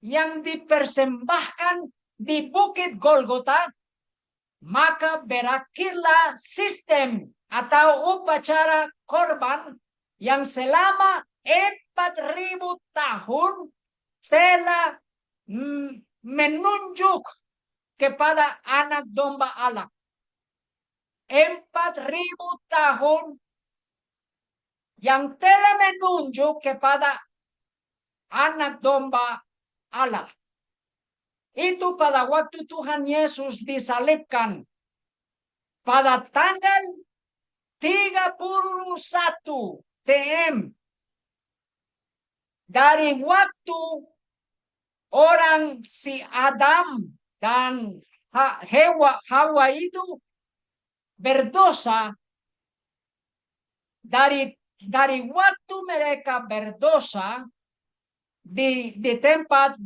yang dipersembahkan di Bukit Golgota, maka berakhirlah sistem atau upacara korban yang selama 4.000 tahun telah menunjuk kepada anak domba Allah. 4.000 tahun yang telah menunjuk kepada anak domba Allah. Itu pada waktu Tuhan Yesus disalibkan pada tanggal 31 TM. Dari waktu orang si Adam dan Hawa itu berdosa, dari waktu mereka berdosa di tempat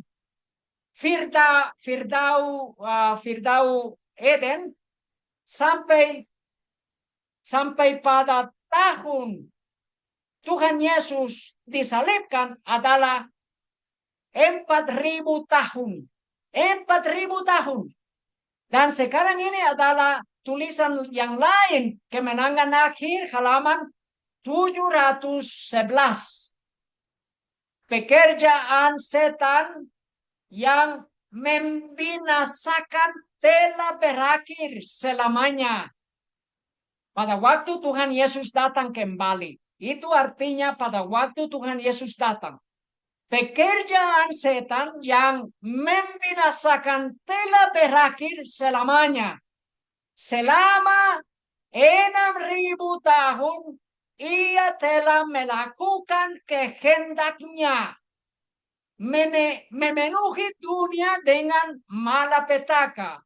Firdau Eden sampai pada tahun Tuhan Yesus disalibkan adalah 4.000 tahun. 4.000 tahun. Dan sekarang ini adalah tulisan yang lain, Kemenangan Akhir halaman 711. Pekerjaan setan yang membinasakan telah berakhir selamanya pada waktu Tuhan Yesus datang kembali. Itu artinya pada waktu Tuhan Yesus datang, pekerjaan setan yang membinasakan telah berakhir selamanya. Selama 6.000 tahun ia telah melakukan kehendaknya, memenuhi dunia dengan malapetaka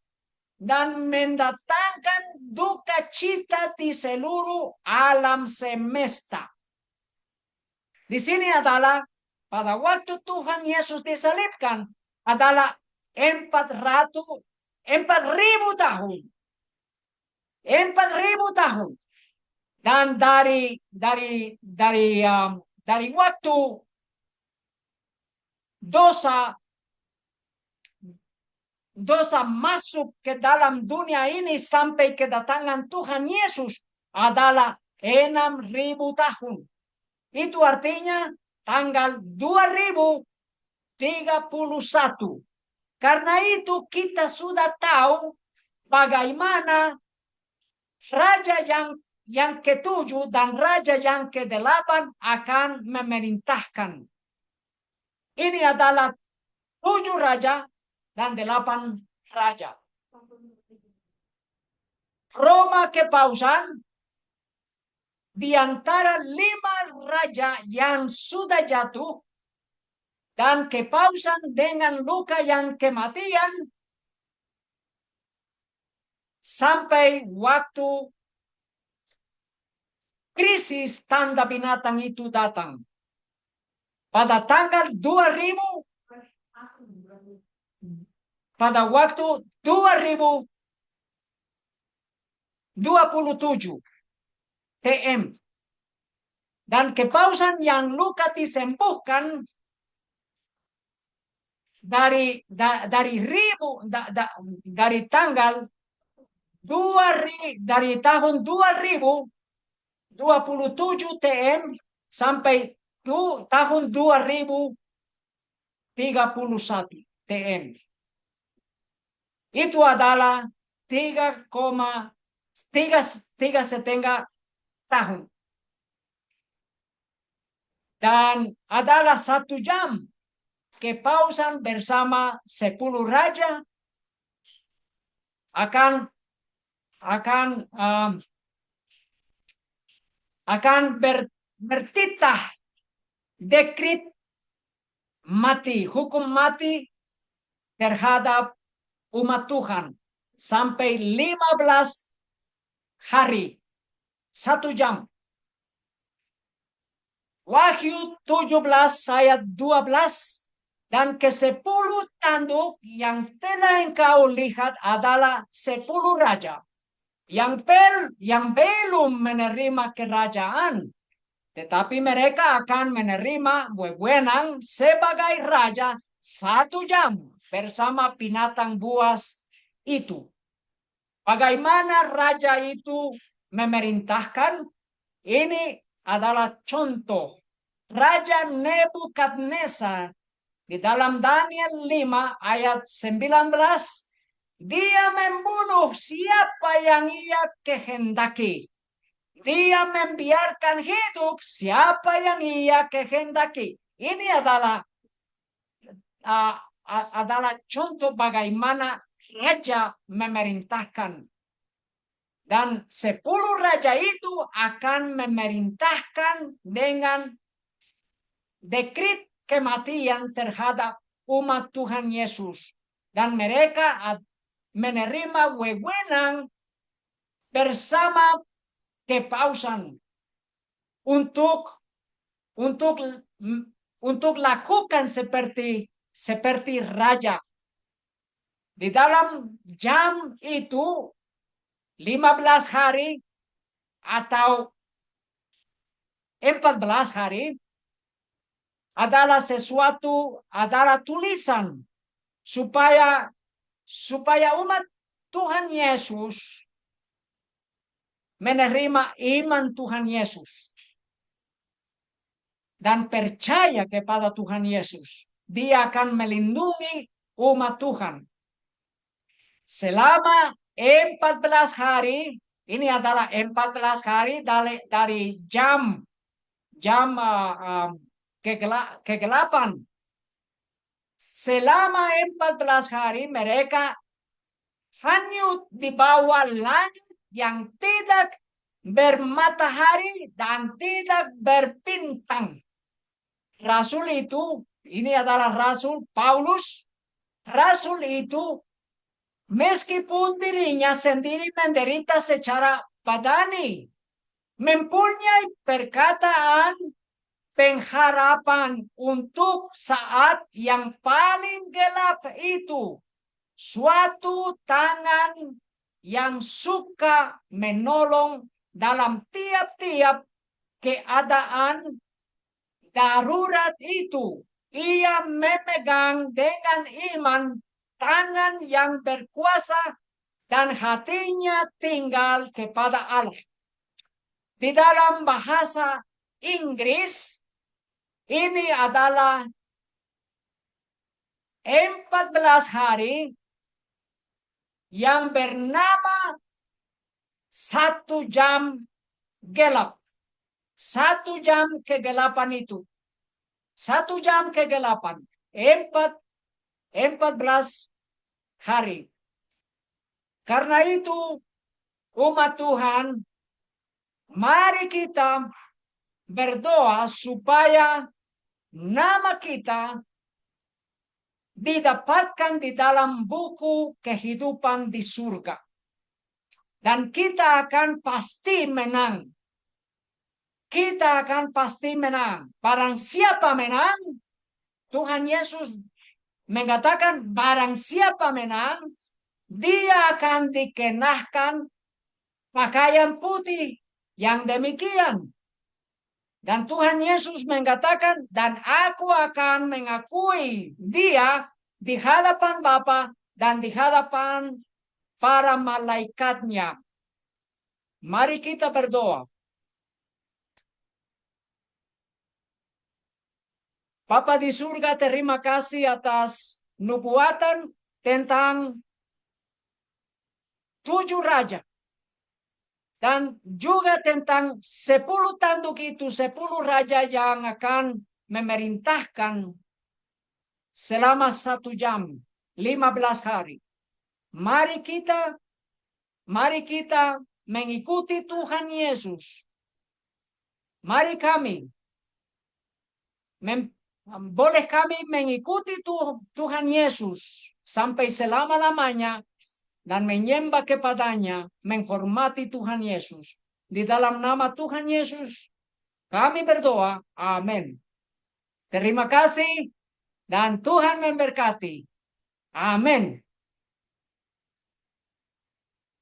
dan mendatangkan duka cita di seluruh alam semesta. Di sini adalah pada waktu Tuhan Yesus disalibkan adalah 4.000 tahun. 4.000 tahun. Dan dari waktu dosa masuk ke dalam dunia ini sampai kedatangan Tuhan Yesus adalah 6.000 tahun. Itu artinya tanggal 2031. Karena itu kita sudah tahu bagaimana raja yang ke-7 dan raja yang ke-8 akan memerintahkan. Ini adalah 7 raja dan 8 raja. Roma kepausan di antara 5 raja yang sudah jatuh dan kepausan dengan luka yang kematian sampai waktu krisis tanda binatang itu datang. Pada tanggal 2000, pada waktu 2027 TM. Dan kepausan yang luka disembuhkan dari tanggal dari tahun 2027 TM sampai tahun 2031 TM. Itu adalah 3,5 tahun. Dan adalah 1 jam kepausan bersama 10 raja akan bertitah dekret mati, hukum mati terhadap umat Tuhan sampai 15 hari, 1 jam. Wahyu 17 ayat 12, dan ke-10 tanduk yang telah engkau lihat adalah 10 raja yang belum menerima kerajaan, tetapi mereka akan menerima wewenang sebagai raja 1 jam bersama binatang buas itu. Bagaimana raja itu memerintahkan? Ini adalah contoh. Raja Nebukadnezar di dalam Daniel 5 ayat 19, dia membunuh siapa yang ia kehendaki. Dia membiarkan hidup siapa yang ia kehendaki. Ini adalah contoh bagaimana raja memerintahkan. Dan 10 raja itu akan memerintahkan dengan dekret kematian terhadap umat Tuhan Yesus. Dan mereka menerima wewenang bersama kepausan untuk lakukan seperti raja. Di dalam jam itu 15 hari atau 14 hari adalah tulisan supaya umat Tuhan Yesus menerima iman Tuhan Yesus dan percaya kepada Tuhan Yesus. Dia akan melindungi umat Tuhan selama 14 hari. Ini adalah 14 hari dari jam kegelapan. Selama 14 hari mereka hanyut di bawah langit yang tidak bermatahari dan tidak berbintang. Rasul itu, ini adalah Rasul Paulus. Rasul itu meskipun dirinya sendiri menderita secara badani, mempunyai perkataan pengharapan untuk saat yang paling gelap itu. Suatu tangan yang suka menolong dalam tiap-tiap keadaan darurat itu. Ia memegang dengan iman tangan yang berkuasa dan hatinya tinggal kepada Allah. Di dalam bahasa Inggris, ini adalah 14 hari yang bernama 1 jam gelap. 1 jam kegelapan itu. 1 jam kegelapan. 14 hari. Karena itu, umat Tuhan, mari kita berdoa supaya nama kita didapatkan di dalam buku kehidupan di surga. Dan kita akan pasti menang. Kita akan pasti menang. Barang siapa menang, Tuhan Yesus mengatakan barang siapa menang, dia akan dikenakan pakaian putih yang demikian. Dan Tuhan Yesus mengatakan, dan aku akan mengakui dia di hadapan Bapa dan di hadapan para malaikatnya. Mari kita berdoa. Bapa di surga, terima kasih atas nubuatan tentang 7 raja. Dan juga tentang 10 tanduk itu, 10 raja yang akan memerintahkan selama 1 jam, 15 hari. Mari kita mengikuti Tuhan Yesus. Mari boleh kami mengikuti Tuhan Yesus sampai selama-lamanya dan menyembah kepadanya, menghormati Tuhan Yesus. Di dalam nama Tuhan Yesus, kami berdoa. Amin. Terima kasih dan Tuhan memberkati. Amin.